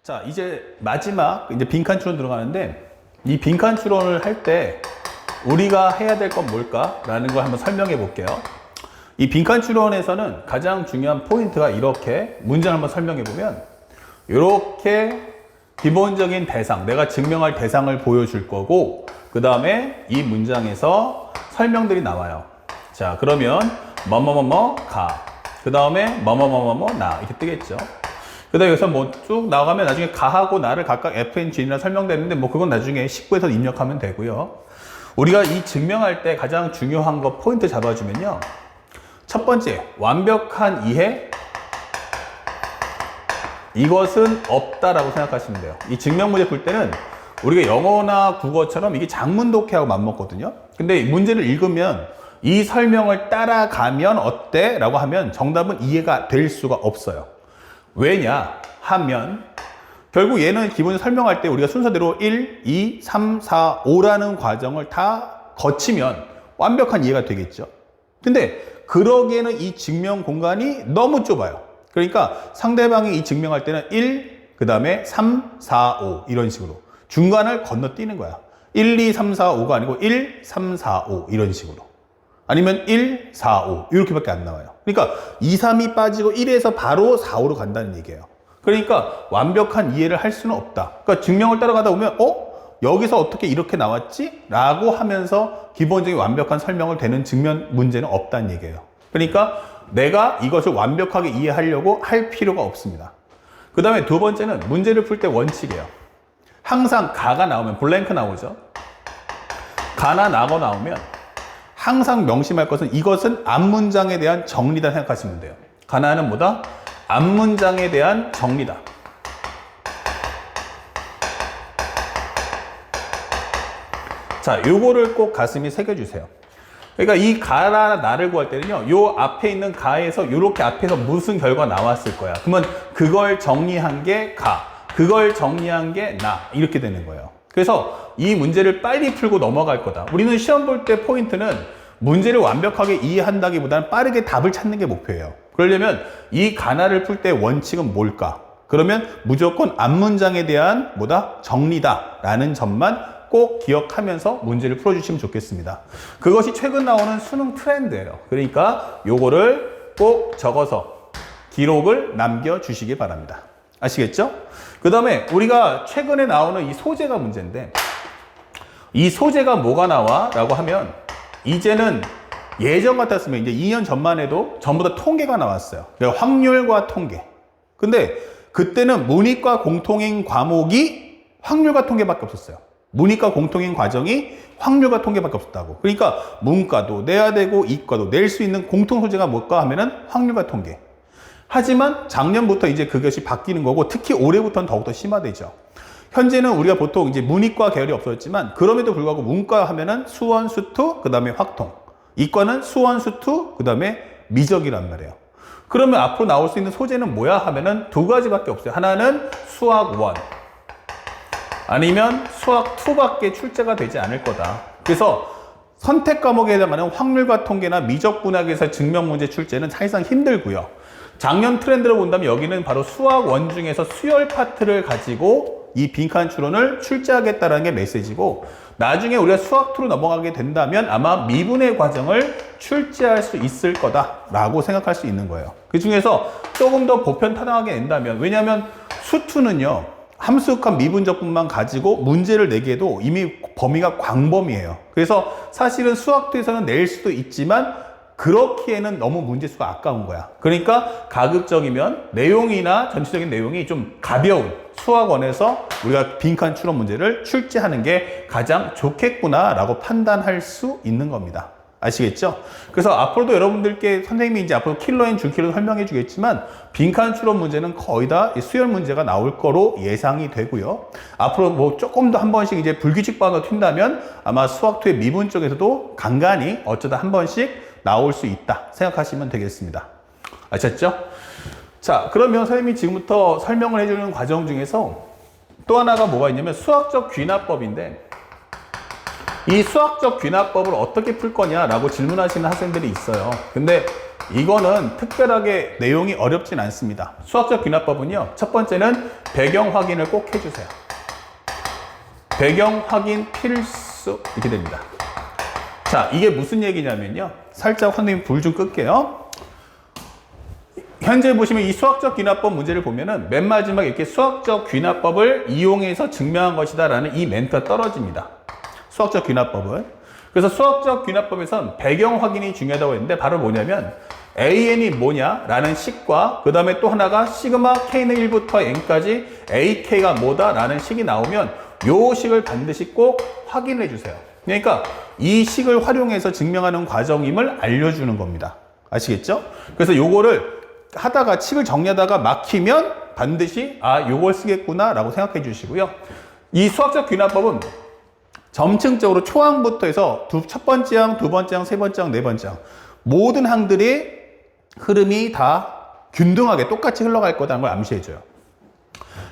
자, 이제 마지막 이제 빈칸 추론 들어가는데, 이 빈칸 추론을 할 때 우리가 해야 될 건 뭘까라는 걸 한번 설명해 볼게요. 이 빈칸 추론에서는 가장 중요한 포인트가 이렇게 문장을 한번 설명해 보면, 이렇게 기본적인 대상, 내가 증명할 대상을 보여줄 거고, 그 다음에 이 문장에서 설명들이 나와요. 자, 그러면 뭐뭐뭐뭐 가, 그 다음에 뭐뭐뭐뭐 나 이렇게 뜨겠죠. 그 다음에 여기서 뭐 쭉 나가면 나중에 가하고 나를 각각 FNG나 설명되는데, 뭐 그건 나중에 19에서 입력하면 되고요. 우리가 이 증명할 때 가장 중요한 거 포인트 잡아주면요, 첫 번째, 완벽한 이해, 이것은 없다라고 생각하시면 돼요. 이 증명 문제 풀 때는 우리가 영어나 국어처럼 이게 장문 독해하고 맞먹거든요. 근데 문제를 읽으면 이 설명을 따라가면 어때? 라고 하면 정답은 이해가 될 수가 없어요. 왜냐 하면 결국 얘는 기본적으로 설명할 때 우리가 순서대로 1, 2, 3, 4, 5라는 과정을 다 거치면 완벽한 이해가 되겠죠. 근데 그러기에는 이 증명 공간이 너무 좁아요. 그러니까 상대방이 이 증명할 때는 1, 그 다음에 3, 4, 5 이런 식으로 중간을 건너뛰는 거야. 1, 2, 3, 4, 5가 아니고 1, 3, 4, 5 이런 식으로. 아니면 1, 4, 5 이렇게밖에 안 나와요. 그러니까 2, 3이 빠지고 1에서 바로 4, 5로 간다는 얘기예요. 그러니까 완벽한 이해를 할 수는 없다. 그러니까 증명을 따라가다 보면 여기서 어떻게 이렇게 나왔지? 라고 하면서 기본적인 완벽한 설명을 되는 증명 문제는 없다는 얘기예요. 그러니까 내가 이것을 완벽하게 이해하려고 할 필요가 없습니다. 그 다음에 두 번째는 문제를 풀 때 원칙이에요. 항상 가가 나오면 블랭크 나오죠. 가나 나고 나오면 항상 명심할 것은 이것은 앞문장에 대한 정리다 생각하시면 돼요. 가나는 뭐다? 앞문장에 대한 정리다. 자, 요거를 꼭 가슴에 새겨주세요. 그러니까 이 가나 나를 구할 때는요, 요 앞에 있는 가에서 요렇게 앞에서 무슨 결과가 나왔을 거야. 그러면 그걸 정리한 게 가, 그걸 정리한 게 나, 이렇게 되는 거예요. 그래서 이 문제를 빨리 풀고 넘어갈 거다. 우리는 시험 볼 때 포인트는 문제를 완벽하게 이해한다기보다는 빠르게 답을 찾는 게 목표예요. 그러려면 이 가나를 풀 때 원칙은 뭘까? 그러면 무조건 앞문장에 대한 뭐다? 정리다 라는 점만 꼭 기억하면서 문제를 풀어주시면 좋겠습니다. 그것이 최근 나오는 수능 트렌드예요. 그러니까 요거를 꼭 적어서 기록을 남겨주시기 바랍니다. 아시겠죠? 그 다음에 우리가 최근에 나오는 이 소재가 문제인데, 이 소재가 뭐가 나와? 라고 하면 이제는 예전 같았으면 이제 2년 전만 해도 전부 다 통계가 나왔어요. 그러니까 확률과 통계. 근데 그때는 문이과 공통인 과목이 확률과 통계밖에 없었어요. 문이과 공통인 과정이 확률과 통계밖에 없었다고. 그러니까 문과도 내야 되고 이과도 낼 수 있는 공통 소재가 뭘까 하면은 확률과 통계. 하지만 작년부터 이제 그것이 바뀌는 거고, 특히 올해부터는 더욱더 심화되죠. 현재는 우리가 보통 이제 문이과 계열이 없어졌지만, 그럼에도 불구하고 문과 하면은 수원, 수투, 그 다음에 확통. 이과는 수원, 수투, 그 다음에 미적이란 말이에요. 그러면 앞으로 나올 수 있는 소재는 뭐야 하면은 두 가지밖에 없어요. 하나는 수학 1, 아니면 수학 2밖에 출제가 되지 않을 거다. 그래서 선택 과목에 해당하는 확률과 통계나 미적 분학에서 증명 문제 출제는 사실상 힘들고요. 작년 트렌드로 본다면 여기는 바로 수학 1 중에서 수열 파트를 가지고 이 빈칸 추론을 출제하겠다는 게 메시지고, 나중에 우리가 수학 2로 넘어가게 된다면 아마 미분의 과정을 출제할 수 있을 거다라고 생각할 수 있는 거예요. 그 중에서 조금 더 보편타당하게 낸다면, 왜냐하면 수2는요 함수극한 미분적분만 가지고 문제를 내기에도 이미 범위가 광범위해요. 그래서 사실은 수학 2에서는 낼 수도 있지만 그렇기에는 너무 문제수가 아까운 거야. 그러니까 가급적이면 내용이나 전체적인 내용이 좀 가벼운 수학 1에서 우리가 빈칸 추론 문제를 출제하는 게 가장 좋겠구나 라고 판단할 수 있는 겁니다. 아시겠죠? 그래서 앞으로도 여러분들께 선생님이 이제 앞으로 킬러 앤 준킬러 설명해 주겠지만, 빈칸 추론 문제는 거의 다 수열 문제가 나올 거로 예상이 되고요. 앞으로 뭐 조금 더 한 번씩 이제 불규칙 반응을 튄다면 아마 수학 2의 미분 쪽에서도 간간히 어쩌다 한 번씩 나올 수 있다 생각하시면 되겠습니다. 아셨죠? 자, 그러면 선생님이 지금부터 설명을 해주는 과정 중에서 또 하나가 뭐가 있냐면 수학적 귀납법인데, 이 수학적 귀납법을 어떻게 풀 거냐라고 질문하시는 학생들이 있어요. 근데 이거는 특별하게 내용이 어렵진 않습니다. 수학적 귀납법은요, 첫 번째는 배경 확인을 꼭 해주세요. 배경 확인 필수, 이렇게 됩니다. 자, 이게 무슨 얘기냐면요, 살짝 선생님 불 좀 끌게요. 현재 보시면 이 수학적 귀납법 문제를 보면은 맨 마지막에 이렇게 수학적 귀납법을 이용해서 증명한 것이다 라는 이 멘트가 떨어집니다. 수학적 귀납법은. 그래서 수학적 귀납법에선 배경 확인이 중요하다고 했는데 바로 뭐냐면 AN이 뭐냐 라는 식과 그 다음에 또 하나가 시그마 K는 1부터 N까지 AK가 뭐다 라는 식이 나오면 요 식을 반드시 꼭 확인해 주세요. 그러니까 이 식을 활용해서 증명하는 과정임을 알려주는 겁니다. 아시겠죠? 그래서 요거를 하다가 식을 정리하다가 막히면 반드시 요걸 쓰겠구나 라고 생각해 주시고요. 이 수학적 귀납법은 점층적으로 초항부터 해서 첫 번째 항, 두 번째 항, 세 번째 항, 네 번째 항 모든 항들이 흐름이 다 균등하게 똑같이 흘러갈 거다는 걸 암시해줘요.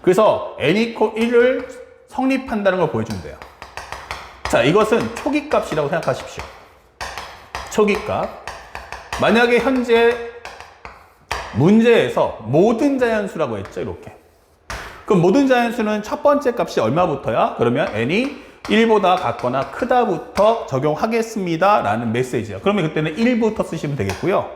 그래서 n=1을 성립한다는 걸 보여준대요. 자, 이것은 초기값이라고 생각하십시오. 초기값. 만약에 현재 문제에서 모든 자연수라고 했죠, 이렇게. 그럼 모든 자연수는 첫 번째 값이 얼마부터야? 그러면 n이 1보다 같거나 크다부터 적용하겠습니다 라는 메시지예요. 그러면 그때는 1부터 쓰시면 되겠고요.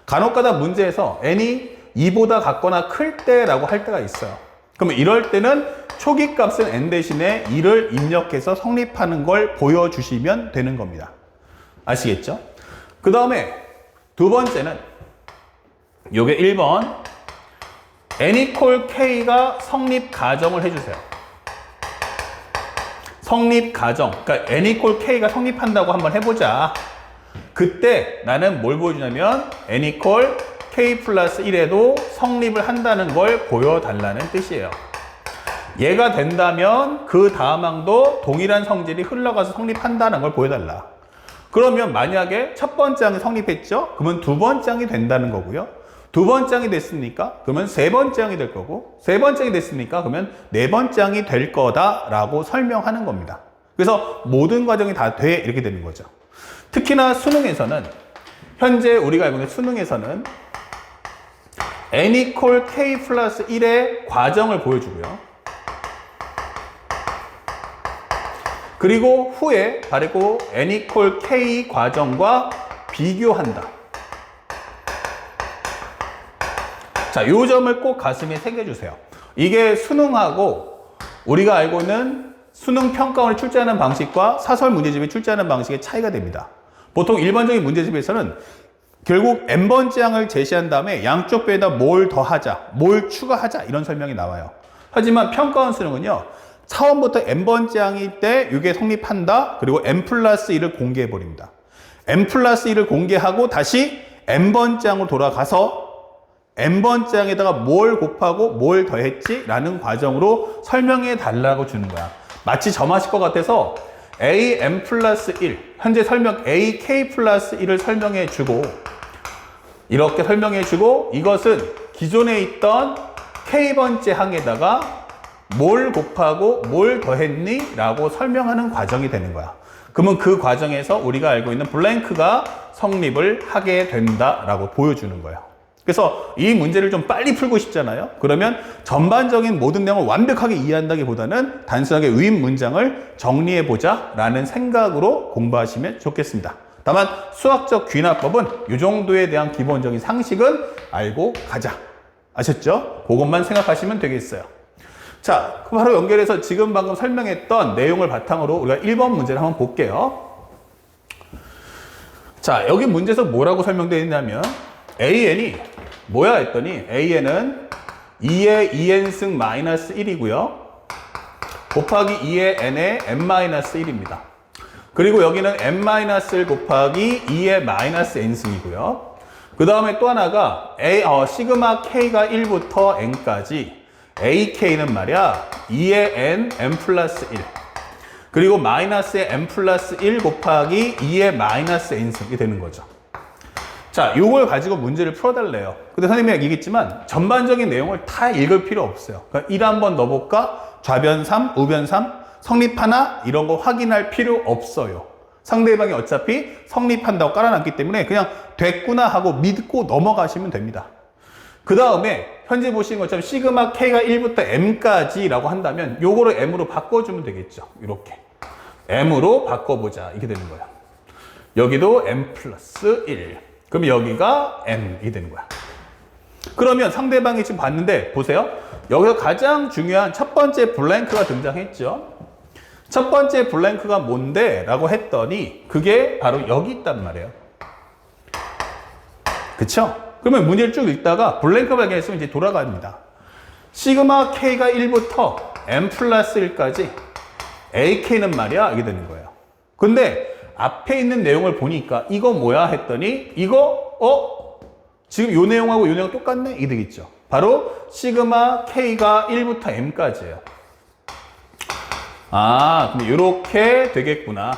간혹가다 문제에서 n이 2보다 같거나 클 때라고 할 때가 있어요. 그러면 이럴 때는 초기값은 n 대신에 2를 입력해서 성립하는 걸 보여주시면 되는 겁니다. 아시겠죠? 그 다음에 두 번째는 요게 1번 n=k가 성립 가정을 해주세요. 성립 가정. 그러니까 n=k가 성립한다고 한번 해보자. 그때 나는 뭘 보여주냐면 n=k 플러스 1에도 성립을 한다는 걸 보여달라는 뜻이에요. 얘가 된다면 그 다음 항도 동일한 성질이 흘러가서 성립한다는 걸 보여달라. 그러면 만약에 첫 번째 항이 성립했죠? 그러면 두 번째 항이 된다는 거고요. 두 번째 항이 됐으니까 그러면 세 번째 항이 될 거고, 세 번째 항이 됐으니까 그러면 네 번째 항이 될 거다라고 설명하는 겁니다. 그래서 모든 과정이 다 돼 이렇게 되는 거죠. 특히나 수능에서는 현재 우리가 알고 있는 수능에서는 n=k 플러스 1의 과정을 보여주고요. 그리고 후에 바르고 n=k 과정과 비교한다. 자, 요 점을 꼭 가슴에 새겨주세요. 이게 수능하고 우리가 알고 있는 수능 평가원이 출제하는 방식과 사설 문제집이 출제하는 방식의 차이가 됩니다. 보통 일반적인 문제집에서는 결국 n번째 항을 제시한 다음에 양쪽 배에다 뭘 더하자, 뭘 추가하자 이런 설명이 나와요. 하지만 평가원 수능은요, 처음부터 n번째 항일 때 이게 성립한다. 그리고 n 플러스 1을 공개해 버립니다. n 플러스 1을 공개하고 다시 n번째 항으로 돌아가서 n번째 항에다가 뭘 곱하고 뭘 더했지? 라는 과정으로 설명해 달라고 주는 거야. 마치 점하실 것 같아서 an 플러스 1, 현재 설명 ak 플러스 1을 설명해 주고, 이렇게 설명해 주고, 이것은 기존에 있던 k번째 항에다가 뭘 곱하고 뭘 더했니? 라고 설명하는 과정이 되는 거야. 그러면 그 과정에서 우리가 알고 있는 블랭크가 성립을 하게 된다라고 보여주는 거예요. 그래서 이 문제를 좀 빨리 풀고 싶잖아요. 그러면 전반적인 모든 내용을 완벽하게 이해한다기보다는 단순하게 위임 문장을 정리해보자 라는 생각으로 공부하시면 좋겠습니다. 다만 수학적 귀납법은 이 정도에 대한 기본적인 상식은 알고 가자. 아셨죠? 그것만 생각하시면 되겠어요. 자, 바로 연결해서 지금 방금 설명했던 내용을 바탕으로 우리가 1번 문제를 한번 볼게요. 자, 여기 문제에서 뭐라고 설명되어 있냐면 AN이 뭐야 했더니 AN은 2의 2n승 마이너스 1이고요. 곱하기 2의 n의 n-1입니다. 그리고 여기는 n-1 곱하기 2의 마이너스 n승이고요. 그 다음에 또 하나가 시그마 k가 1부터 n까지 ak는 말이야 2의 n 플러스 1 그리고 마이너스의 n 플러스 1 곱하기 2의 마이너스 n승이 되는 거죠. 자, 요걸 가지고 문제를 풀어달래요. 근데 선생님이 얘기했지만 전반적인 내용을 다 읽을 필요 없어요. 그러니까 1 한번 넣어볼까? 좌변 3, 우변 3, 성립하나? 이런 거 확인할 필요 없어요. 상대방이 어차피 성립한다고 깔아놨기 때문에 그냥 됐구나 하고 믿고 넘어가시면 됩니다. 그 다음에 현재 보시는 것처럼 시그마 K가 1부터 M까지라고 한다면 요거를 M으로 바꿔주면 되겠죠. 이렇게. M으로 바꿔보자. 이렇게 되는 거야. 여기도 M 플러스 1. 그럼 여기가 M이 되는 거야. 그러면 상대방이 지금 봤는데 보세요. 여기서 가장 중요한 첫 번째 블랭크가 등장했죠. 첫 번째 블랭크가 뭔데? 라고 했더니 그게 바로 여기 있단 말이에요. 그쵸? 그러면 문제를 쭉 읽다가 블랭크 발견했으면 이제 돌아갑니다. 시그마 K가 1부터 M 플러스 1까지 AK는 말이야 이게 되는 거예요. 근데 앞에 있는 내용을 보니까 이거 뭐야 했더니 이거 지금 요 내용하고 요 내용 똑같네? 이게 되겠죠. 바로 시그마 K가 1부터 M까지예요. 아, 그럼 이렇게 되겠구나.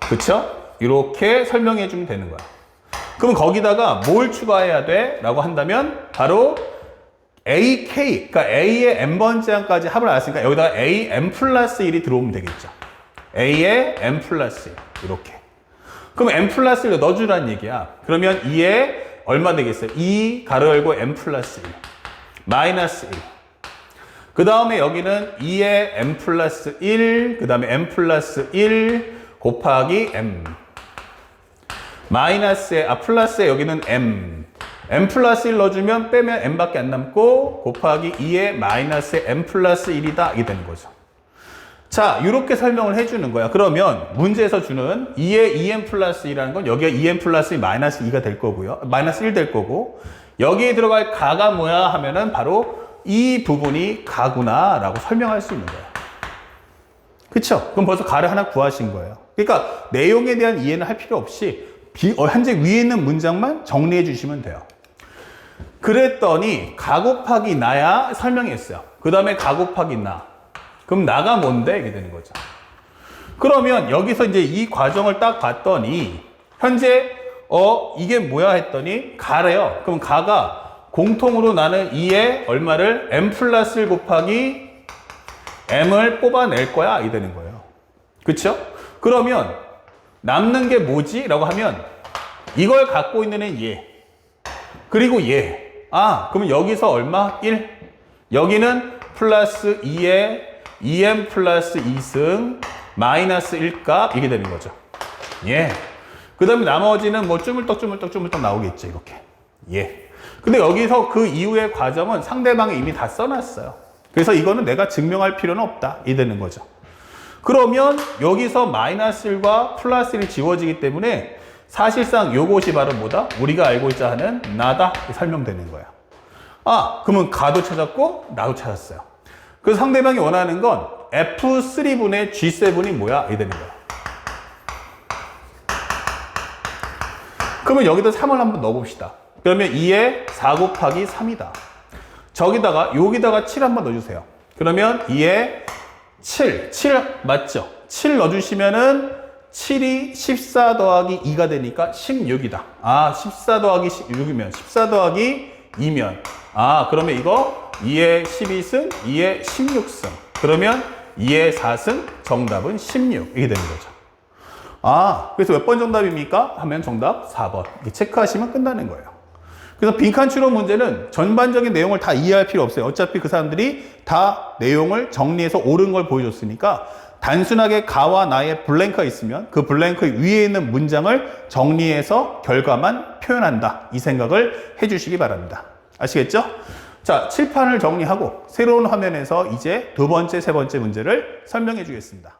그쵸? 이렇게 설명해 주면 되는 거야. 그럼 거기다가 뭘 추가해야 돼? 라고 한다면 바로 AK, 그러니까 A의 N번째 항까지 합을 알았으니까 여기다가 A M 플러스 1이 들어오면 되겠죠. A의 M 플러스 1 이렇게. 그럼 M 플러스 1을 넣어주라는 얘기야. 그러면 2에 얼마 되겠어요? 2 가로 열고 M 플러스 1 마이너스 1. 그 다음에 여기는 2에 M 플러스 1, 그 다음에 M 플러스 1 곱하기 M. 마이너스에, 플러스에 여기는 M. M 플러스 1 넣어주면 빼면 M밖에 안 남고 곱하기 2에 마이너스에 M 플러스 1이다. 이게 되는 거죠. 자, 이렇게 설명을 해주는 거야. 그러면 문제에서 주는 2에 2M 플러스 2라는 건 여기가 2M 플러스 2 마이너스 2가 될 거고요. 마이너스 1 될 거고 여기에 들어갈 가가 뭐야 하면은 바로 이 부분이 가구나 라고 설명할 수 있는 거예요. 그쵸? 그럼 벌써 가를 하나 구하신 거예요. 그러니까 내용에 대한 이해는 할 필요 없이 현재 위에 있는 문장만 정리해 주시면 돼요. 그랬더니 가 곱하기 나야 설명했어요. 그 다음에 가 곱하기 나. 그럼 나가 뭔데? 이게 되는 거죠. 그러면 여기서 이제 이 과정을 딱 봤더니 현재 이게 뭐야 했더니 가래요. 그럼 가가 공통으로 나는 2에 얼마를 M 플러스 1 곱하기 M을 뽑아낼 거야. 이 되는 거예요. 그쵸? 그러면 남는 게 뭐지? 라고 하면 이걸 갖고 있는 애는 얘. 그리고 얘. 그러면 여기서 얼마? 1. 여기는 플러스 2에 2M 플러스 2승 마이너스 1값 이게 되는 거죠. 예. 그 다음에 나머지는 뭐 쭈물떡 나오겠죠. 이렇게. 예. 근데 여기서 그 이후의 과정은 상대방이 이미 다 써놨어요. 그래서 이거는 내가 증명할 필요는 없다. 이 되는 거죠. 그러면 여기서 마이너스 1과 플러스 1이 지워지기 때문에 사실상 요것이 바로 뭐다? 우리가 알고 있자 하는 나다. 설명되는 거야. 그러면 가도 찾았고 나도 찾았어요. 그래서 상대방이 원하는 건 F3분의 G7이 뭐야? 이 되는 거야. 그러면 여기다 3을 한번 넣어봅시다. 그러면 2에 4 곱하기 3이다. 여기다가 7 한번 넣어주세요. 그러면 2에 7 맞죠? 7 넣어주시면은 7이 14 더하기 2가 되니까 16이다. 14 더하기 16이면 14 더하기 2면 그러면 이거 2에 12승, 2에 16승. 그러면 2에 4승, 정답은 16. 이게 되는 거죠. 그래서 몇 번 정답입니까? 하면 정답 4번. 이렇게 체크하시면 끝나는 거예요. 그래서 빈칸 추론 문제는 전반적인 내용을 다 이해할 필요 없어요. 어차피 그 사람들이 다 내용을 정리해서 옳은 걸 보여줬으니까 단순하게 가와 나의 블랭크가 있으면 그 블랭크 위에 있는 문장을 정리해서 결과만 표현한다. 이 생각을 해주시기 바랍니다. 아시겠죠? 자, 칠판을 정리하고 새로운 화면에서 이제 두 번째, 세 번째 문제를 설명해 주겠습니다.